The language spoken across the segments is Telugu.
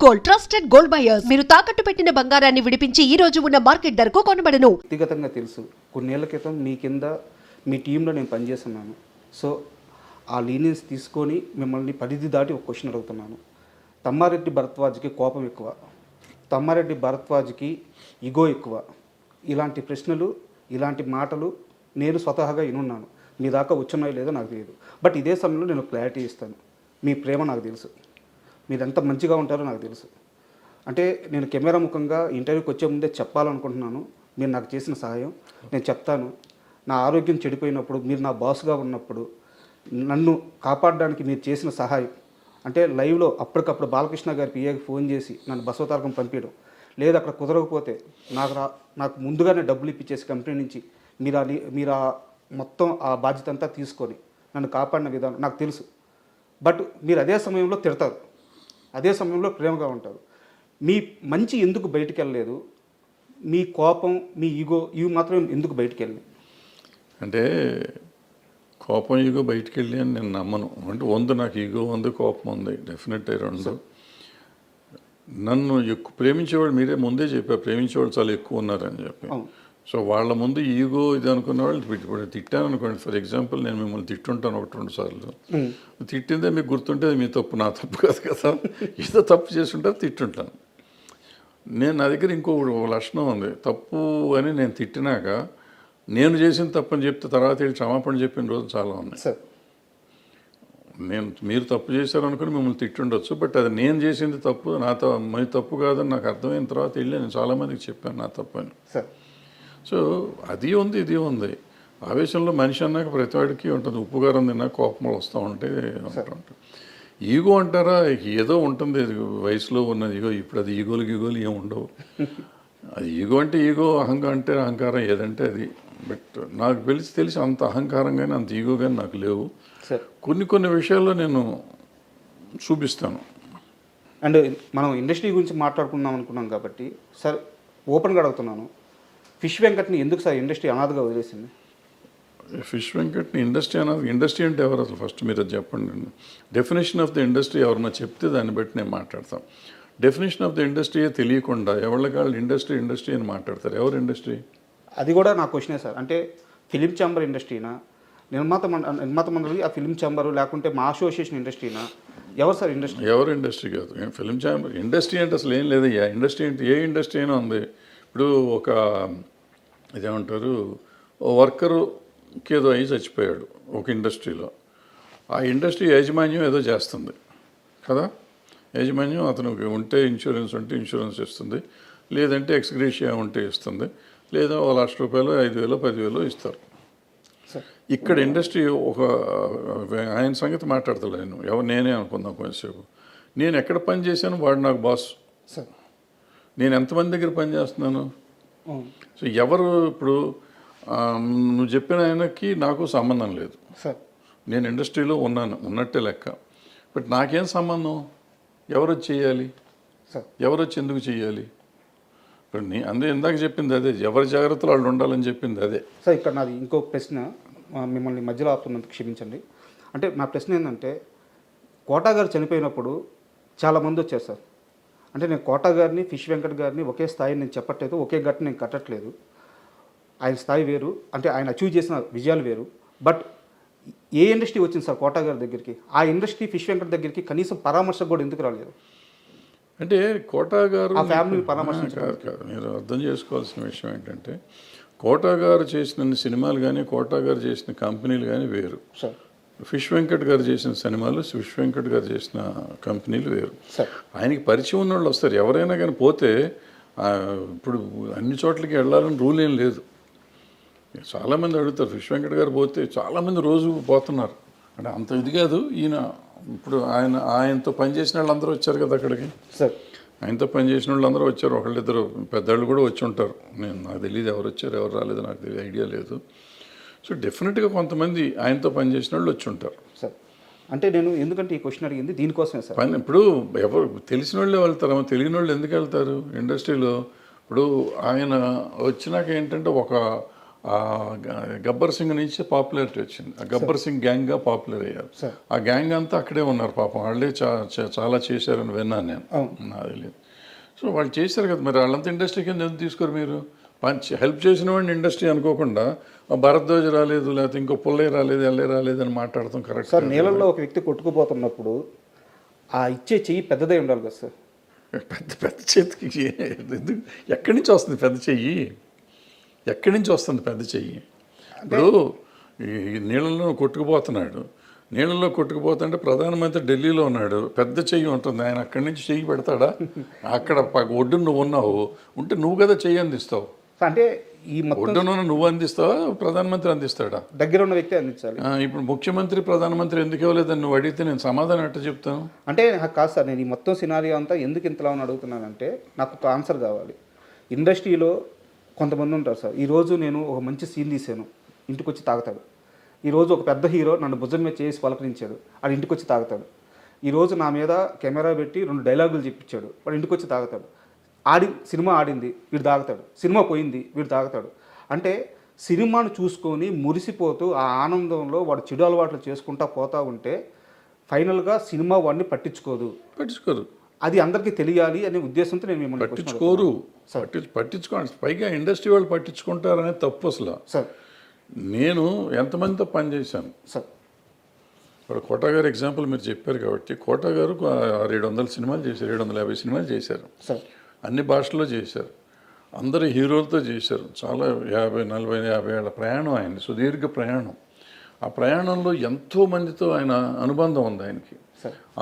Gold, trusted gold buyers. మీరు తాకట్టు పెట్టిన బంగారాన్ని విడిపించి ఈ రోజు ఉన్న మార్కెట్ ధరకు కొనబడను. వ్యక్తిగతంగా తెలుసు, కొన్నేళ్ల క్రితం మీ కింద మీ టీంలో నేను పనిచేస్తున్నాను. సో ఆ లీనియన్స్ తీసుకొని మిమ్మల్ని పరిధి దాటి ఒక క్వశ్చన్ అడుగుతున్నాను. తమ్మారెడ్డి భరద్వాజ్కి కోపం ఎక్కువ, తమ్మారెడ్డి భరద్వాజ్కి ఇగో ఎక్కువ. ఇలాంటి ప్రశ్నలు, ఇలాంటి మాటలు నేను స్వతహాగా వినున్నాను. మీ దాకా వచ్చున్నాయో లేదో నాకు తెలియదు. బట్ ఇదే సమయంలో నేను క్లారిటీ ఇస్తాను. మీ ప్రేమ నాకు తెలుసు, మీరు ఎంత మంచిగా ఉంటారో నాకు తెలుసు. అంటే నేను కెమెరా ముఖంగా ఇంటర్వ్యూకి వచ్చే ముందే చెప్పాలనుకుంటున్నాను. మీరు నాకు చేసిన సహాయం నేను చెప్తాను. నా ఆరోగ్యం చెడిపోయినప్పుడు, మీరు నా బాస్గా ఉన్నప్పుడు నన్ను కాపాడడానికి మీరు చేసిన సహాయం, అంటే లైవ్లో అప్పటికప్పుడు బాలకృష్ణ గారి పిఏకి ఫోన్ చేసి నన్ను బసవతారకం పంపించడం, లేదా అక్కడ కుదరకపోతే నాకు ముందుగానే డబ్బులు ఇప్పించేసి కంపెనీ నుంచి మీరు మొత్తం ఆ బాధ్యత అంతా తీసుకొని నన్ను కాపాడిన విధానం నాకు తెలుసు. బట్ మీరు అదే సమయంలో తిడతారు, అదే సమయంలో ప్రేమగా ఉంటారు. మీ మంచి ఎందుకు బయటికి వెళ్ళలేదు? మీ కోపం, మీ ఈగో ఇవి మాత్రం ఎందుకు బయటికి వెళ్ళి? అంటే కోపం ఈగో బయటికి వెళ్ళి అని నేను నమ్మను. అంటే నాకు ఈగో ఉంది, కోపం ఉంది, డెఫినెట్ రెండు. నన్ను ఎక్కువ ప్రేమించేవాళ్ళు మీరే ముందే చెప్పారు, ప్రేమించేవాళ్ళు చాలా ఎక్కువ ఉన్నారని చెప్పి. సో వాళ్ళ ముందు ఈగో ఇది అనుకున్న వాళ్ళు ఇప్పుడు తిట్టాను అనుకోండి. ఫర్ ఎగ్జాంపుల్ నేను మిమ్మల్ని తిట్టుంటాను 1-2 సార్లు. తిట్టిందే మీకు గుర్తుంటే మీ తప్పు, నా తప్పు కాదు కదా. ఏదో తప్పు చేస్తుంటారు, తిట్టుంటాను. నా దగ్గర ఇంకో లక్షణం ఉంది. తప్పు అని నేను తిట్టినాక నేను చేసిన తప్పని చెప్తే తర్వాత వెళ్ళి క్షమాపణ చెప్పిన రోజు చాలా ఉన్నాయి. మీరు తప్పు చేశారనుకుని మిమ్మల్ని తిట్టుండొచ్చు, బట్ అది నేను చేసింది తప్పు, మీ తప్పు కాదని నాకు అర్థమైన తర్వాత వెళ్ళి నేను చాలామందికి చెప్పాను నా తప్పు అని. సో అది ఉంది, ఇది ఉంది. ఆవేశంలో మనిషి అన్నాక ప్రతివాడికి ఉంటుంది. ఉప్పు కారం తిన్నా కోపంలో వస్తూ ఉంటే ఉంటుంది. ఈగో అంటారా, ఏదో ఉంటుంది వయసులో ఉన్నది ఈగో. ఇప్పుడు అది ఈగోలు ఏమి ఉండవు. అది ఈగో అంటే ఈగో, అహంకారం అంటే అహంకారం, ఏదంటే అది. బట్ నాకు తెలిసి అంత అహంకారం కానీ అంత ఈగో కానీ నాకు లేవు. కొన్ని విషయాల్లో నేను చూపిస్తాను. అండ్ మనం ఇండస్ట్రీ గురించి మాట్లాడుకుందాం అనుకున్నాం కాబట్టి సార్ ఓపెన్గా అడుగుతున్నాను, ఫిష్ వెంకట్ని ఎందుకు సార్ ఇండస్ట్రీ అనాథగా వదిలేసింది? ఫిష్ వెంకట్ని ఇండస్ట్రీ అంటే ఎవరు అసలు? ఫస్ట్ మీరు అది చెప్పండి. డెఫినేషన్ ఆఫ్ ద ఇండస్ట్రీ ఎవరన్నా చెప్తే దాన్ని బట్టి నేను మాట్లాడతాను. డెఫినేషన్ ఆఫ్ ద ఇండస్ట్రీయే తెలియకుండా ఎవరికాళ్ళు ఇండస్ట్రీ అని మాట్లాడతారు. ఎవరు ఇండస్ట్రీ? అది కూడా నా క్వశ్చనే సార్. అంటే ఫిలిం ఛాంబర్ ఇండస్ట్రీనా, నిర్మాత మండలి, ఆ ఫిలిం ఛాంబరు, లేకుంటే మా అసోసియేషన్ ఇండస్ట్రీనా? ఎవరు సార్ ఇండస్ట్రీ? ఎవరు ఇండస్ట్రీ కాదు, ఫిలిం ఛాంబర్. ఇండస్ట్రీ అంటే అసలు ఏం లేదయ్యా. ఇండస్ట్రీ అంటే ఏ ఇండస్ట్రీ అయినా ఉంది. ఇప్పుడు ఒక ఇదేమంటారు, వర్కరుకి ఏదో అయ్యి చచ్చిపోయాడు ఒక ఇండస్ట్రీలో. ఆ ఇండస్ట్రీ యాజమాన్యం ఏదో చేస్తుంది కదా. యాజమాన్యం అతనికి ఉంటే ఇన్సూరెన్స్ ఉంటే ఇన్సూరెన్స్ ఇస్తుంది, లేదంటే ఎక్స్గ్రేషియా ఉంటే ఇస్తుంది, లేదా ₹1,00,000 5,000 10,000 ఇస్తారు. ఇక్కడ ఇండస్ట్రీ ఒక ఆయన సంగతి మాట్లాడతలేను, నేనే అనుకుందాం కొంచెంసేపు. నేను ఎక్కడ పని చేశాను, వాడు నాకు బాస్. నేను ఎంతమంది దగ్గర పని చేస్తున్నాను. సో ఎవరు ఇప్పుడు నువ్వు చెప్పిన ఆయనకి నాకు సంబంధం లేదు. నేను ఇండస్ట్రీలో ఉన్నట్టే లెక్క. బట్ నాకేం సంబంధం? ఎవరు వచ్చి చేయాలి, ఎవరు వచ్చి ఎందుకు చేయాలి? ఇప్పుడు అందుకే ఇందాక చెప్పింది అదే, ఎవరి జాగ్రత్తలు వాళ్ళు ఉండాలని చెప్పింది అదే. సార్ ఇక్కడ నాది ఇంకో ప్రశ్న, మిమ్మల్ని మధ్యలో ఆపుతున్నందుకు క్షమించండి. అంటే నా ప్రశ్న ఏంటంటే, కోటా గారు చనిపోయినప్పుడు చాలామంది వచ్చారు సార్. అంటే నేను కోటా గారిని, ఫిష్ వెంకట్ గారిని ఒకే స్థాయిని నేను చెప్పట్లేదు, ఒకే గట్టు నేను కట్టట్లేదు. ఆయన స్థాయి వేరు, అంటే ఆయన అచీవ్ చేసిన విజయాలు వేరు. బట్ ఏ ఇండస్ట్రీ వచ్చింది సార్ కోటా గారి దగ్గరికి? ఆ ఇండస్ట్రీ ఫిష్ వెంకట్ దగ్గరికి కనీసం పరామర్శకు కూడా ఎందుకు రాలేదు? అంటే కోటా గారు ఆ ఫ్యామిలీ పరామర్శ కాదు. మీరు అర్థం చేసుకోవాల్సిన విషయం ఏంటంటే, కోటా గారు చేసిన సినిమాలు కానీ, కోటా గారు చేసిన కంపెనీలు కానీ వేరు. ఫిష్ వెంకట్ గారు చేసిన సినిమాలు, ఫిష్ వెంకట్ గారు చేసిన కంపెనీలు వేరు. ఆయనకి పరిచయం ఉన్న వాళ్ళు వస్తారు. ఎవరైనా కానీ పోతే ఇప్పుడు అన్ని చోట్లకి వెళ్ళాలని రూల్ ఏం లేదు. చాలామంది అడుగుతారు, ఫిష్ వెంకట్ గారు పోతే చాలామంది రోజు పోతున్నారు. అంటే అంత ఇది కాదు. ఈయన ఇప్పుడు ఆయనతో పనిచేసిన వాళ్ళు అందరూ వచ్చారు కదా అక్కడికి. ఆయనతో పనిచేసిన వాళ్ళు అందరూ వచ్చారు. ఒకళ్ళిద్దరు పెద్దవాళ్ళు కూడా వచ్చి ఉంటారు. నాకు తెలియదు ఎవరు వచ్చారు ఎవరు రాలేదు, నాకు తెలియదు, ఐడియా లేదు. సో డెఫినెట్గా కొంతమంది ఆయనతో పనిచేసిన వాళ్ళు వచ్చి ఉంటారు. అంటే నేను ఎందుకంటే ఈ క్వశ్చన్ అడిగింది దీనికోసమే సార్. ఇప్పుడు ఎవరు తెలిసిన వాళ్ళే వెళ్తారు, తెలియని వాళ్ళు ఎందుకు వెళ్తారు ఇండస్ట్రీలో? ఇప్పుడు ఆయన వచ్చినాక ఏంటంటే ఒక గబ్బర్ సింగ్ నుంచి పాపులారిటీ వచ్చింది. ఆ గబ్బర్ సింగ్ గ్యాంగ్గా పాపులర్ అయ్యారు. ఆ గ్యాంగ్ అంతా అక్కడే ఉన్నారు పాపం. వాళ్ళే చాలా చేశారని విన్నాను నేను, నాకు తెలియదు. సో వాళ్ళు చేశారు కదా, మరి వాళ్ళంతా ఇండస్ట్రీ కింద ఎందుకు తీసుకోరు మీరు? హెల్ప్ చేసిన వాడిని ఇండస్ట్రీ అనుకోకుండా భరద్వాజ్ రాలేదు, లేకపోతే ఇంకో పుల్లయ్య రాలేదు, ఎల్లే రాలేదు అని మాట్లాడతాం కరెక్ట్ సార్. నీళ్ళల్లో ఒక వ్యక్తి కొట్టుకుపోతున్నప్పుడు ఆ ఇచ్చే చెయ్యి పెద్దదై ఉండాలి కదా సార్. పెద్ద చేతికి ఎందుకు, ఎక్కడి నుంచి వస్తుంది పెద్ద చెయ్యి? ఎక్కడి నుంచి వస్తుంది పెద్ద చెయ్యి? ఇప్పుడు ఈ నీళ్ళలో కొట్టుకుపోతున్నాడు, నీళ్ళలో కొట్టుకుపోతుంటే ప్రధానమంత్రి ఢిల్లీలో ఉన్నాడు, పెద్ద చెయ్యి ఉంటుంది, ఆయన అక్కడి నుంచి చెయ్యి పెడతాడా? అక్కడ ఒడ్డున నువ్వు ఉన్నావు, ఉంటే నువ్వు కదా చెయ్యి అందిస్తావు. అంటే ఈ ఒడ్డున నువ్వు అందిస్తావా, ప్రధానమంత్రి అందిస్తాడా? దగ్గర ఉన్న వ్యక్తి అందించాలి. ఇప్పుడు ముఖ్యమంత్రి ప్రధానమంత్రి ఎందుకు ఇవ్వలేదని నువ్వు అడిగితే నేను సమాధానం ఎట్లా చెప్తాను? అంటే కాదు సార్, నేను ఈ మొత్తం సినారియో అంతా ఎందుకు ఇంతలా అని అడుగుతున్నానంటే నాకు ఒక ఆన్సర్ కావాలి. ఇండస్ట్రీలో కొంతమంది ఉంటారు సార్. ఈరోజు నేను ఒక మంచి సీన్ తీసాను, ఇంటికి వచ్చి తాగుతాడు. ఈరోజు ఒక పెద్ద హీరో నన్ను భుజం మీద చేసి పలకరించాడు, వాడు ఇంటికి వచ్చి తాగుతాడు. ఈరోజు నా మీద కెమెరా పెట్టి 2 డైలాగులు చెప్పించాడు, వాడు ఇంటికి వచ్చి తాగుతాడు. సినిమా ఆడింది, వీడు తాగుతాడు. సినిమా పోయింది, వీడు తాగుతాడు. అంటే సినిమాను చూసుకొని మురిసిపోతూ ఆ ఆనందంలో వాడు చెడు అలవాట్లు చేసుకుంటా పోతూ ఉంటే ఫైనల్గా సినిమా వాడిని పట్టించుకోదు. అది అందరికీ తెలియాలి అనే ఉద్దేశంతో నేను మిమ్మల్ని పట్టించుకోరు. పట్టించుకోండి, పైగా ఇండస్ట్రీ వాళ్ళు పట్టించుకుంటారనే తప్పు అసలు. సార్ నేను ఎంతమందితో పనిచేశాను సార్. ఇప్పుడు కోటా గారు ఎగ్జాంపుల్ మీరు చెప్పారు కాబట్టి, కోటా గారు 700 సినిమాలు చేశారు, 750 సినిమాలు చేశారు, సార్ అన్ని భాషల్లో చేశారు, అందరు హీరోలతో చేశారు. చాలా 50, 40, 50 ఏళ్ళ ప్రయాణం ఆయనది, సుదీర్ఘ ప్రయాణం. ఆ ప్రయాణంలో ఎంతోమందితో ఆయన అనుబంధం ఉంది ఆయనకి.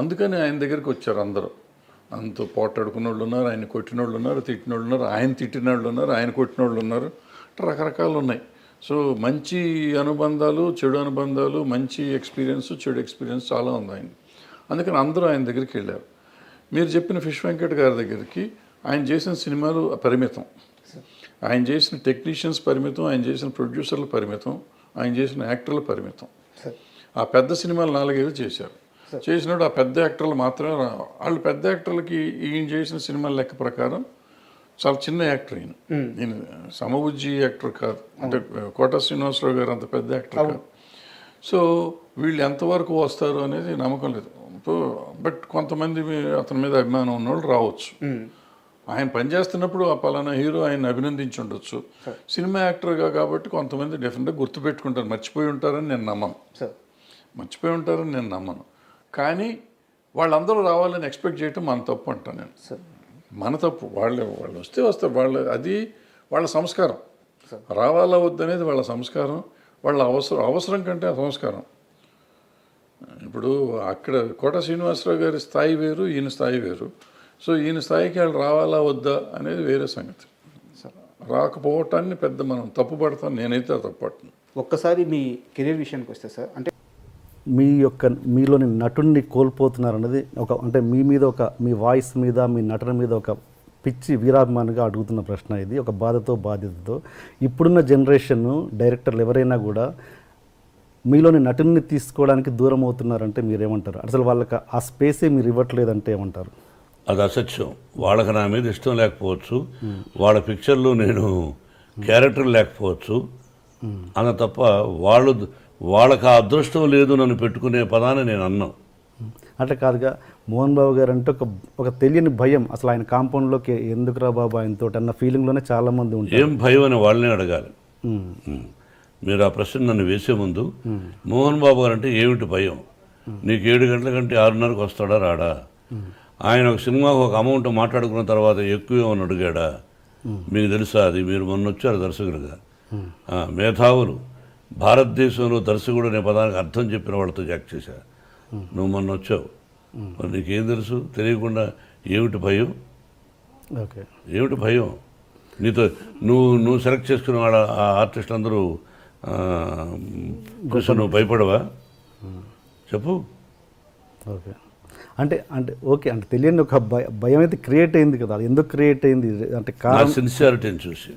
అందుకని ఆయన దగ్గరికి వచ్చారు అందరూ. అంత పోటాడుకున్న వాళ్ళు ఉన్నారు, ఆయన కొట్టిన వాళ్ళు ఉన్నారు, తిట్టిన వాళ్ళు ఉన్నారు, ఆయన తిట్టిన వాళ్ళు ఉన్నారు, ఆయన కొట్టిన వాళ్ళు ఉన్నారు, రకరకాలు ఉన్నాయి. సో మంచి అనుబంధాలు, చెడు అనుబంధాలు, మంచి ఎక్స్పీరియన్స్, చెడు ఎక్స్పీరియన్స్ చాలా ఉంది ఆయన. అందుకని అందరూ ఆయన దగ్గరికి వెళ్ళారు. మీరు చెప్పిన ఫిష్ వెంకట్ గారి దగ్గరికి ఆయన చేసిన సినిమాలు పరిమితం, ఆయన చేసిన టెక్నీషియన్స్ పరిమితం, ఆయన చేసిన ప్రొడ్యూసర్లు పరిమితం, ఆయన చేసిన యాక్టర్లు పరిమితం. ఆ పెద్ద సినిమాలు 4-5 చేశారు. చేసినప్పుడు ఆ పెద్ద యాక్టర్లు మాత్రమే వాళ్ళు పెద్ద యాక్టర్లకి ఈయన చేసిన సినిమాల లెక్క ప్రకారం చాలా చిన్న యాక్టర్ ఈయన. ఈయన సమబుజ్జి యాక్టర్ కాదు, అంటే కోట శ్రీనివాసరావు గారు అంత పెద్ద యాక్టర్ కాదు. సో వీళ్ళు ఎంతవరకు వస్తారు అనేది నమ్మకం లేదు. బట్ కొంతమంది అతని మీద అభిమానం ఉన్నవాళ్ళు రావచ్చు. ఆయన పనిచేస్తున్నప్పుడు ఆ పలానా హీరో ఆయన అభినందించి ఉండొచ్చు. సినిమా యాక్టర్గా కాబట్టి కొంతమంది డెఫినెట్గా గుర్తుపెట్టుకుంటారు, మర్చిపోయి ఉంటారని నేను నమ్మను. కానీ వాళ్ళందరూ రావాలని ఎక్స్పెక్ట్ చేయటం మన తప్పు అంటాను నేను. మన తప్పు. వాళ్ళు వస్తే వస్తారు, అది వాళ్ళ సంస్కారం. రావాలా వద్దనేది వాళ్ళ సంస్కారం, వాళ్ళ అవసరం కంటే ఆ సంస్కారం. ఇప్పుడు అక్కడ కోట శ్రీనివాసరావు గారి స్థాయి వేరు, ఈయన స్థాయి వేరు. సో ఈయన స్థాయికి వాళ్ళు రావాలా వద్దా అనేది వేరే సంగతి. రాకపోవటాన్ని పెద్ద మనం తప్పు పడతాం, నేనైతే తప్పు పడతాను. ఒక్కసారి మీ కెరీర్ విషయానికి వస్తే సార్, అంటే మీలోని నటుడిని కోల్పోతున్నారన్నది అంటే మీ వాయిస్ మీద, మీ నటన మీద ఒక పిచ్చి వీరాభిమానిగా అడుగుతున్న ప్రశ్న ఇది, ఒక బాధ్యతతో. ఇప్పుడున్న జనరేషన్ డైరెక్టర్లు ఎవరైనా కూడా మీలోని నటుడిని తీసుకోవడానికి దూరం అవుతున్నారంటే మీరేమంటారు? అసలు వాళ్ళకి ఆ స్పేసే మీరు ఇవ్వట్లేదంటే ఏమంటారు? అది అసత్యం. వాళ్ళకి నా మీద ఇష్టం లేకపోవచ్చు, వాళ్ళ పిక్చర్లో నేను క్యారెక్టర్ లేకపోవచ్చు అన్న తప్ప వాళ్ళకి ఆ అదృష్టం లేదు నన్ను పెట్టుకునే పదాన్ని నేను అన్నాను. అట్లా కాదుగా, మోహన్ బాబు గారు అంటే ఒక తెలియని భయం, అసలు ఆయన కాంపౌండ్లోకి ఎందుకురా బాబు ఆయనతో అన్న ఫీలింగ్లోనే చాలామంది ఉంటారు. ఏం భయం అని వాళ్ళనే అడగాలి. మీరు ఆ ప్రశ్న నన్ను వేసే ముందు మోహన్ బాబు గారు అంటే ఏమిటి భయం? నీకు 7 గంటల కంటే 6:30కు వస్తాడా రాడా? ఆయన ఒక సినిమాకు ఒక అమౌంట్ మాట్లాడుకున్న తర్వాత ఎక్కువేమని అడిగాడా? మీకు తెలుసా అది? మీరు మొన్న వచ్చారు దర్శకులుగా. మేధావులు భారతదేశంలో దర్శకుడు అనే పదానికి అర్థం చెప్పిన వాళ్ళతో యాక్ట్ చేశా. నువ్వు మొన్న వచ్చావు, మరి నీకేం తెలుసు? తెలియకుండా ఏమిటి భయం? ఏమిటి భయం? నీతో నువ్వు సెలెక్ట్ చేసుకున్న వాళ్ళ ఆర్టిస్టులు అందరూ కూర్చొని నువ్వు భయపడవా? చెప్పు. ఓకే అంటే తెలియని ఒక భయం అయితే క్రియేట్ అయింది కదా, అది ఎందుకు క్రియేట్ అయింది అంటే నా సిన్సియారిటీని చూసి,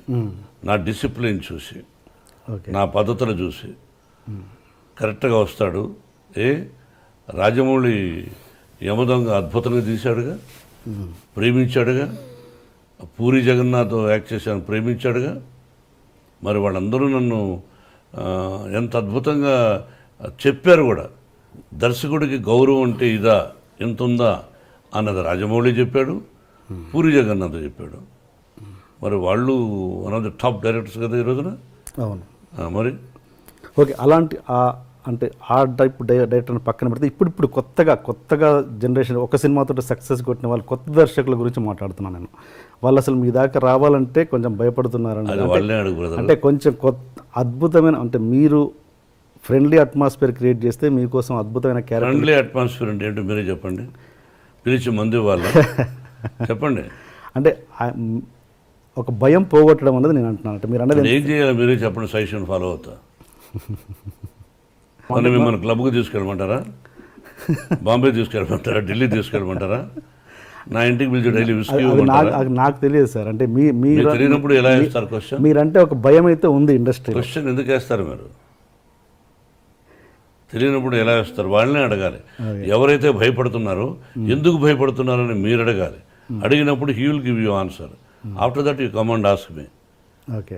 నా డిసిప్లిన్ చూసి, నా పద్ధతులు చూసి కరెక్ట్గా వస్తాడు. రాజమౌళి యమదొంగ అద్భుతంగా తీశాడుగా, ప్రేమించాడుగా. పూరి జగన్నాథ్ యాక్ట్ చేశాను, ప్రేమించాడుగా. మరి వాళ్ళందరూ నన్ను ఎంత అద్భుతంగా చెప్పారు కూడా. దర్శకుడికి గౌరవం అంటే ఇదా, ఎంత ఉందా అన్నది రాజమౌళి చెప్పాడు, పూరి జగన్నాథ్ చెప్పాడు. మరి వాళ్ళు one of the top directors కదా ఈ రోజున. అవును. మరి ఓకే, అలాంటి అంటే ఆ టైప్ డైరెక్టర్ని పక్కన పెడితే ఇప్పుడు కొత్తగా జనరేషన్ ఒక సినిమాతో సక్సెస్ కొట్టిన వాళ్ళు కొత్త దర్శకుల గురించి మాట్లాడుతున్నాను నేను. వాళ్ళు అసలు మీ దాకా రావాలంటే కొంచెం భయపడుతున్నారండి. అది వాళ్ళే అడుగు బ్రదర్. అంటే కొంచెం అద్భుతమైన, అంటే మీరు ఫ్రెండ్లీ అట్మాస్ఫియర్ క్రియేట్ చేస్తే మీకోసం అద్భుతమైన క్యారెక్టర్. ఫ్రెండ్లీ అట్మాస్ఫియర్ అంటే ఏంటో మీరే చెప్పండి, పిలిచి మందు వాళ్ళు చెప్పండి. అంటే ఒక భయం పోగొట్టడం అనేది నేను అంటున్నాను. అంటే మీరు అనేది ఏం చేయాలి మీరే చెప్పండి, సజెషన్ ఫాలో అవుతా. మన మిమ్మల్ని క్లబ్కి తీసుకెళ్ళమంటారా, బాంబే తీసుకెళ్ళమంటారా, ఢిల్లీ తీసుకెళ్ళమంటారా, నా ఇంటికి పిలిచి డైలీ విస్కీ నాకు తెలియదు సార్. అంటే మీరు తెలియనప్పుడు ఎలా వేస్తారు క్వశ్చన్? మీరంటే ఒక భయం అయితే ఉంది ఇండస్ట్రీ. క్వశ్చన్ ఎందుకు వేస్తారు మీరు? తెలియనప్పుడు ఎలా వేస్తారు? వాళ్ళనే అడగాలి. ఎవరైతే భయపడుతున్నారో ఎందుకు భయపడుతున్నారని మీరు అడగాలి. అడిగినప్పుడు he will give you answer. After that you come and ask me. Okay,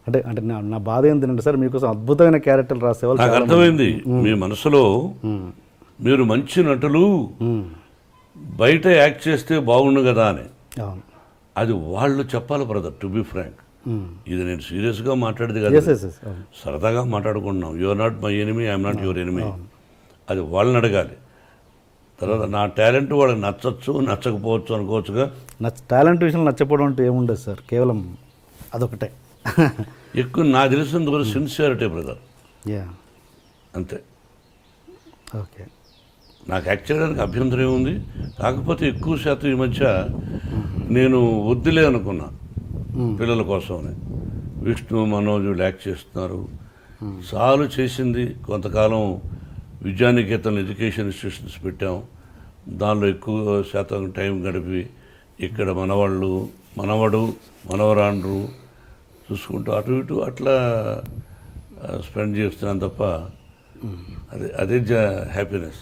అంటే నా బాధ ఏంటంటే సార్, మీకోసం అద్భుతమైన క్యారెక్టర్లు రాసేవాళ్ళు. నాకు అర్థమైంది మీ మనసులో. మీరు మంచి నటులు, బయట యాక్ట్ చేస్తే బాగుండు కదా అని. అది వాళ్ళు చెప్పాలి బ్రదర్, టు బి ఫ్రాంక్. ఇది నేను సీరియస్గా మాట్లాడేది కదా, సరదాగా మాట్లాడుకుంటున్నాం. You are not my enemy, I'm not your enemy. అది వాళ్ళని అడగాలి. తర్వాత నా టాలెంట్ వాళ్ళకి నచ్చచ్చు, నచ్చకపోవచ్చు అనుకోవచ్చుగా. టాలెంట్ విషయంలో నచ్చపోవడం అంటే ఏముండదు సార్, కేవలం అదొకటే. ఎక్కువ నాకు తెలిసినందుకు సిన్సియారిటీ బ్రదర్, అంతే. ఓకే, నాకు యాక్ట్ చేయడానికి అభ్యంతరం ఏముంది. కాకపోతే ఎక్కువ శాతం ఈ మధ్య నేను వద్దులే అనుకున్నా పిల్లల కోసమని. విష్ణు, మనోజ్ యాక్ట్ చేస్తున్నారు. చాలు చేసింది. కొంతకాలం విద్యానికేతన్ ఎడ్యుకేషన్ ఇన్స్టిట్యూషన్స్ పెట్టాం. దానిలో ఎక్కువ శాతం టైం గడిపి ఇక్కడ మనవాళ్ళు, మనవడు, మనవరాండ్రు చూసుకుంటూ అటు ఇటు అట్లా స్పెండ్ చేస్తున్నాను తప్ప అదే హ్యాపీనెస్.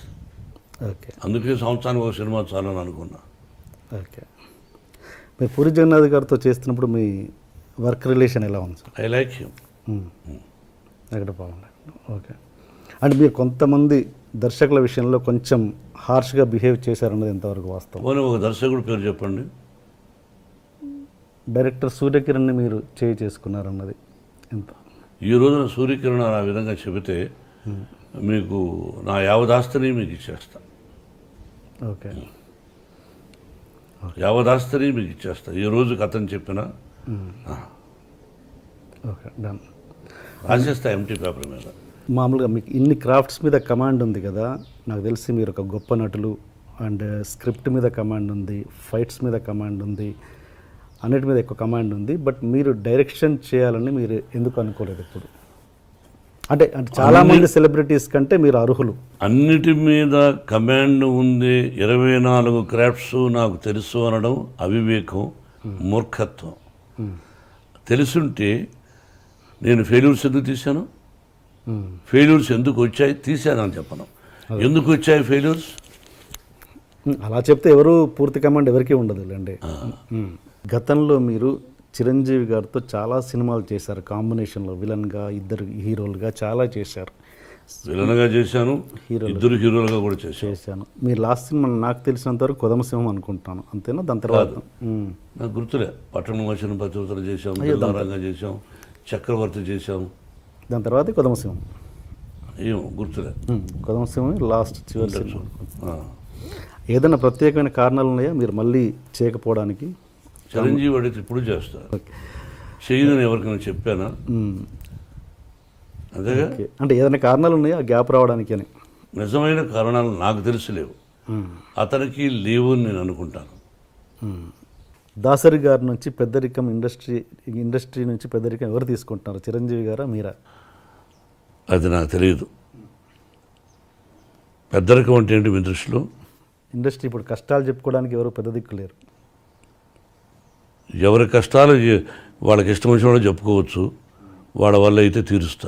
ఓకే, అందుకే సంవత్సరానికి ఒక సినిమా చాలని అనుకున్నా. ఓకే, మీరు పూరి జగన్నాథ్ గారితో చేస్తున్నప్పుడు మీ వర్క్ రిలేషన్ ఎలా ఉంది సార్? I like him. ఎక్కడ బాగుంది. ఓకే, అంటే మీరు కొంతమంది దర్శకుల విషయంలో కొంచెం హార్ష్గా బిహేవ్ చేశారన్నది ఎంతవరకు వాస్తవం? పోనీ ఒక దర్శకుడు పేరు చెప్పండి. డైరెక్టర్ సూర్యకిరణ్ని మీరు చేసుకున్నారన్నది ఎంత? ఈ రోజున సూర్యకిరణ్ ఆ విధంగా చెబితే మీకు నా యావదాస్తిని మీకు ఇచ్చేస్తా. ఓకే, యావదాస్తిని మీకు ఇచ్చేస్తా ఈ రోజుకి అతను చెప్పిన. Okay, done. రాసేస్తా ఎంటీ పేపర్ మీద. మామూలుగా మీకు ఇన్ని క్రాఫ్ట్స్ మీద కమాండ్ ఉంది కదా, నాకు తెలిసి మీరు ఒక గొప్ప నటులు. అండ్ స్క్రిప్ట్ మీద కమాండ్ ఉంది, ఫైట్స్ మీద కమాండ్ ఉంది, అన్నిటి మీద ఎక్కువ కమాండ్ ఉంది. బట్ మీరు డైరెక్షన్ చేయాలని మీరు ఎందుకు అనుకోలేదు ఇప్పుడు? అంటే చాలామంది సెలబ్రిటీస్ కంటే మీరు అర్హులు. అన్నిటి మీద కమాండ్ ఉంది. 24 క్రాఫ్ట్స్ నాకు తెలుసు అనడం అవివేకం, మూర్ఖత్వం. తెలుసుంటే నేను ఫెయిల్యూర్స్ ఎందుకు తీశాను, ఫెయిల్యూర్స్ ఎందుకు వచ్చాయి తీశానని చెప్పను. ఎందుకు వచ్చాయి ఫెయిల్యూర్స్? అలా చెప్తే ఎవరు పూర్తి కమాండ్ ఎవరికీ ఉండదు లేండి. గతంలో మీరు చిరంజీవి గారితో చాలా సినిమాలు చేశారు, కాంబినేషన్లో విలన్గా, ఇద్దరు హీరోలుగా చాలా చేశారు. విలన్గా చేశాను, ఇద్దరు హీరోలుగా కూడా చేశాను. మీరు లాస్ట్ సినిమా నాకు తెలిసినంత వరకు కొదమసింహం అనుకుంటాను, అంతేనా? దాని తర్వాత నాకు గుర్తులే. పట్టణం వచ్చిన పతివతలు చేశాం, రంగా చేశాం, చక్రవర్తి చేశాం. దాని తర్వాత కొదమసింహం. ఏమో గుర్తులే. కొదమసింహం లాస్ట్ చివరి సినిమా. ఏదైనా ప్రత్యేకమైన కారణాలు ఉన్నాయా మీరు మళ్ళీ చేయకపోవడానికి? చిరంజీవి అడిగితే ఇప్పుడు చేస్తారు, చేయదని ఎవరికైనా చెప్పానా? అదేగా. అంటే ఏదైనా కారణాలు ఉన్నాయా గ్యాప్ రావడానికి అని? నిజమైన కారణాలు నాకు తెలిసిలేవు, అతనికి లేవు అని నేను అనుకుంటాను. దాసరి గారి నుంచి పెద్దరికం ఇండస్ట్రీ నుంచి పెద్దరికం ఎవరు తీసుకుంటున్నారు, చిరంజీవి గారా మీరా? అది నాకు తెలియదు. పెద్దరికం అంటే ఏంటి మీ దృష్టిలో? ఇండస్ట్రీ ఇప్పుడు కష్టాలు చెప్పుకోవడానికి ఎవరు పెద్ద దిక్కు లేరు. ఎవరి కష్టాలు వాళ్ళకి ఇష్టం వచ్చిన వాళ్ళు చెప్పుకోవచ్చు, వాళ్ళ వల్ల అయితే తీరుస్తారు.